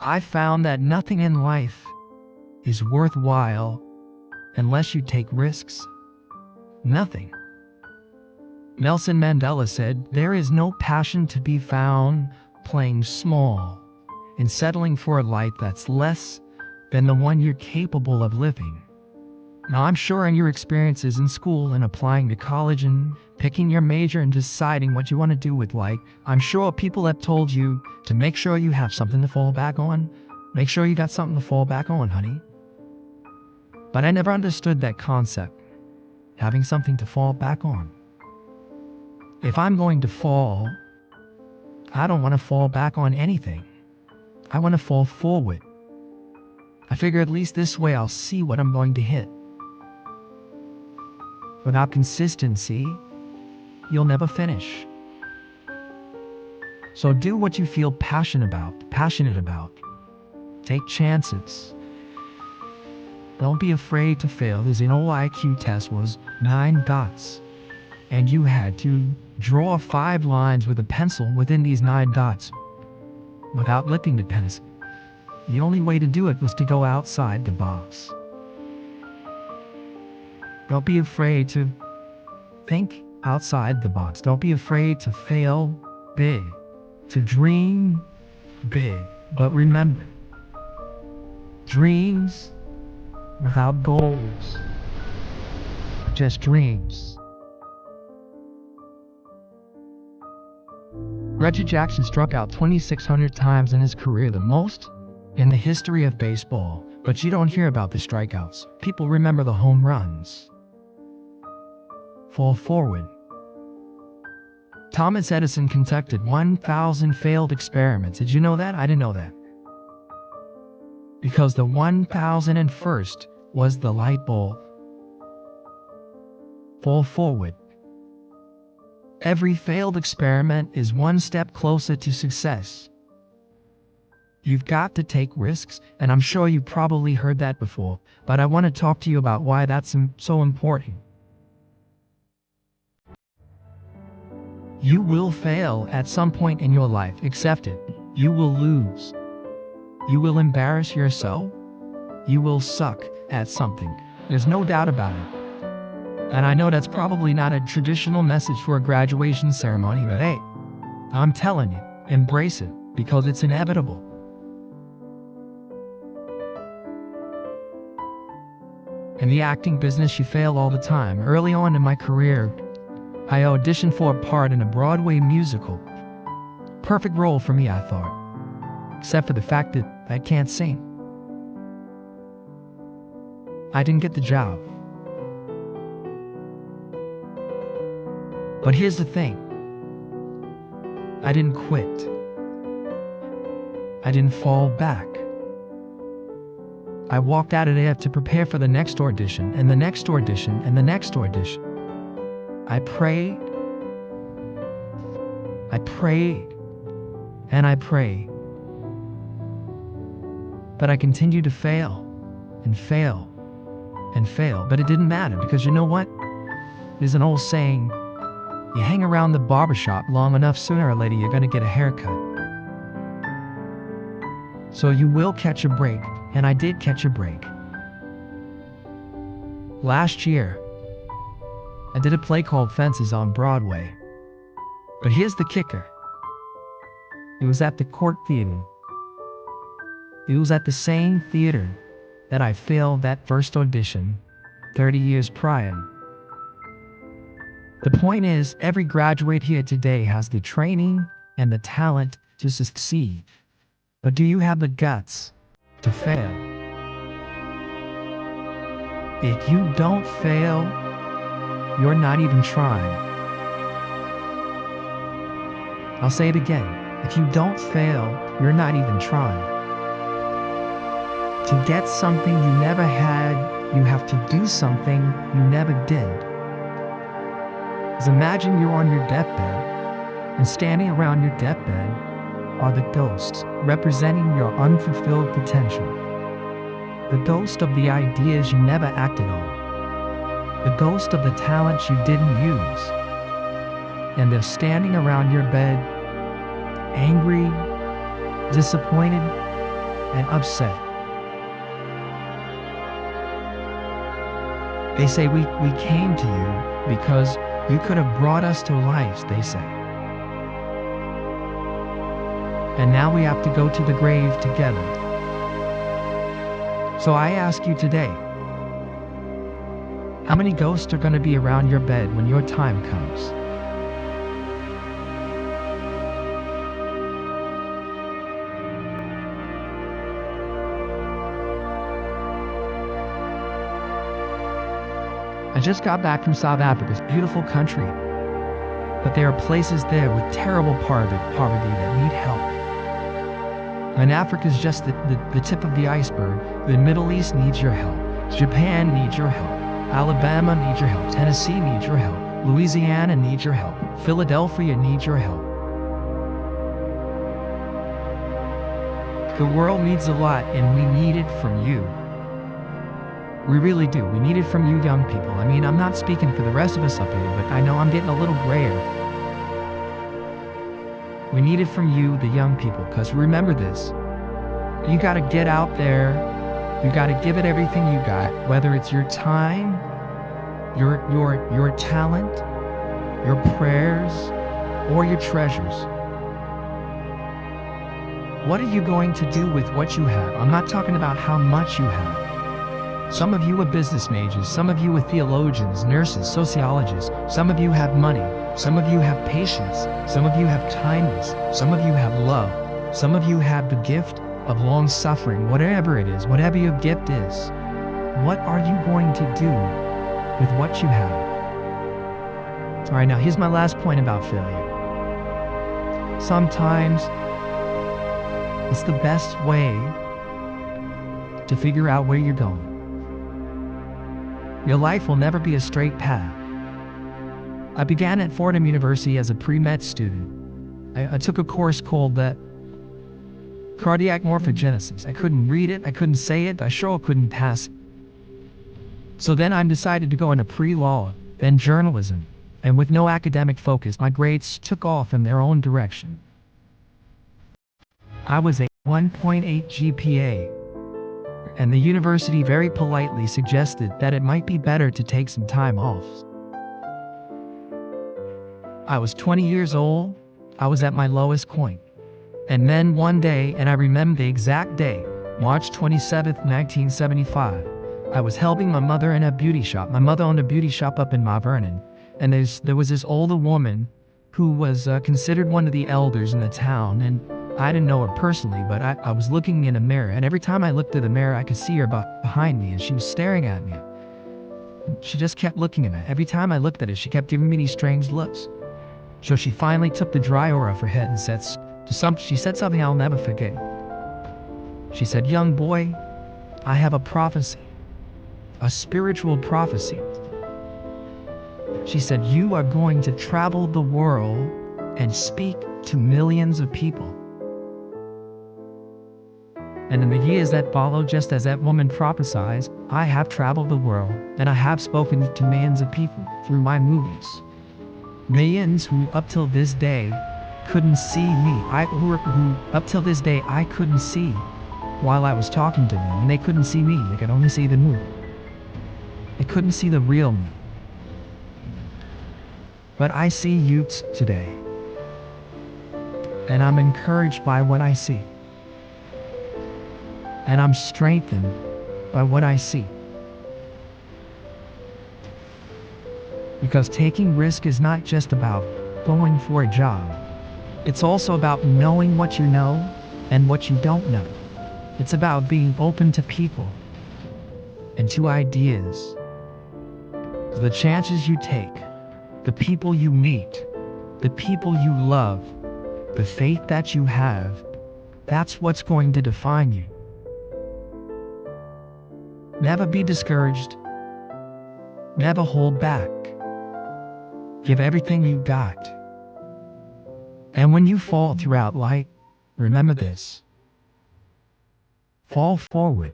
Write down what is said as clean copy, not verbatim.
I found that nothing in life is worthwhile unless you take risks. Nothing. Nelson Mandela said, "There is no passion to be found playing small and settling for a life that's less than the one you're capable of living." Now, I'm sure in your experiences in school and applying to college and picking your major and deciding what you want to do with life, I'm sure people have told you to make sure you have something to fall back on. Make sure you got something to fall back on, honey. But I never understood that concept, having something to fall back on. If I'm going to fall, I don't want to fall back on anything. I want to fall forward. I figure at least this way I'll see what I'm going to hit. Without consistency, you'll never finish. So do what you feel passionate about. Take chances. Don't be afraid to fail. This IQ test was 9 dots, and you had to draw 5 lines with a pencil within these 9 dots without lifting the pencil. The only way to do it was to go outside the box. Don't be afraid to think outside the box. Don't be afraid to fail big, to dream big. But remember, dreams without goals, just dreams. Reggie Jackson struck out 2,600 times in his career, the most in the history of baseball. But you don't hear about the strikeouts. People remember the home runs. Fall forward. Thomas Edison conducted 1,000 failed experiments. Did you know that? I didn't know that. Because the 1,001st was the light bulb. Fall forward. Every failed experiment is one step closer to success. You've got to take risks, and I'm sure you probably heard that before, but I want to talk to you about why that's so important. You will fail at some point in your life. Accept it. You will lose. You will embarrass yourself. You will suck at something. There's no doubt about it. And I know that's probably not a traditional message for a graduation ceremony, but hey, I'm telling you, embrace it because it's inevitable. In the acting business, you fail all the time. Early on in my career, I auditioned for a part in a Broadway musical. Perfect role for me, I thought. Except for the fact that I can't sing. I didn't get the job. But here's the thing. I didn't quit. I didn't fall back. I walked out of there to prepare for the next audition, and the next audition, and the next audition. I prayed, and I prayed. But I continued to fail, and fail, and fail. But it didn't matter, because you know what? There's an old saying, you hang around the barbershop long enough, sooner or later you're going to get a haircut. So you will catch a break, and I did catch a break. Last year, I did a play called Fences on Broadway. But here's the kicker. It was at the Court Theater. It was at the same theater that I failed that first audition 30 years prior. The point is, every graduate here today has the training and the talent to succeed. But do you have the guts to fail? If you don't fail, you're not even trying. I'll say it again. If you don't fail, you're not even trying. To get something you never had, you have to do something you never did. Because imagine you're on your deathbed, and standing around your deathbed are the ghosts representing your unfulfilled potential. The ghost of the ideas you never acted on. The ghost of the talents you didn't use. And they're standing around your bed, angry, disappointed, and upset. They say we came to you because you could have brought us to life, they say. And now we have to go to the grave together. So I ask you today, how many ghosts are going to be around your bed when your time comes? I just got back from South Africa. It's a beautiful country, but there are places there with terrible poverty that need help. And Africa is just the tip of the iceberg. The Middle East needs your help. Japan needs your help. Alabama needs your help. Tennessee needs your help. Louisiana needs your help. Philadelphia needs your help. The world needs a lot, and we need it from you. We really do. We need it from you young people. I mean, I'm not speaking for the rest of us up here, but I know I'm getting a little grayer. We need it from you, the young people, because remember this. You got to get out there. You got to give it everything you got, whether it's your time, your talent, your prayers, or your treasures. What are you going to do with what you have? I'm not talking about how much you have. Some of you are business majors, some of you are theologians, nurses, sociologists, some of you have money, some of you have patience, some of you have kindness, some of you have love, some of you have the gift of long suffering, whatever it is, whatever your gift is. What are you going to do with what you have? All right, now here's my last point about failure. Sometimes it's the best way to figure out where you're going. Your life will never be a straight path. I began at Fordham University as a pre-med student. I took a course called cardiac morphogenesis. I couldn't read it, I couldn't say it, I sure couldn't pass it. So then I decided to go into pre-law, then journalism, and with no academic focus, my grades took off in their own direction. I was a 1.8 GPA. And the university very politely suggested that it might be better to take some time off. I was 20 years old, I was at my lowest point. And then one day, and I remember the exact day, March 27th, 1975, I was helping my mother in a beauty shop. My mother owned a beauty shop up in Mount Vernon. And there was this older woman who was considered one of the elders in the town, and I didn't know her personally, but I was looking in a mirror, and every time I looked at the mirror, I could see her behind me, and she was staring at me. She just kept looking at me. Every time I looked at her, she kept giving me these strange looks. So she finally took the dryer off her head and she said something I'll never forget. She said, "Young boy, I have a prophecy, a spiritual prophecy." She said, "You are going to travel the world and speak to millions of people." And in the years that followed, just as that woman prophesied, I have traveled the world, and I have spoken to millions of people through my movies. Millions who up till this day couldn't see me. Who up till this day I couldn't see while I was talking to them, and they couldn't see me. They could only see the movie. They couldn't see the real me. But I see you today, and I'm encouraged by what I see. And I'm strengthened by what I see. Because taking risk is not just about going for a job. It's also about knowing what you know and what you don't know. It's about being open to people and to ideas. The chances you take, the people you meet, the people you love, the faith that you have, that's what's going to define you. Never be discouraged. Never hold back. Give everything you got. And when you fall throughout life, remember this. Fall forward.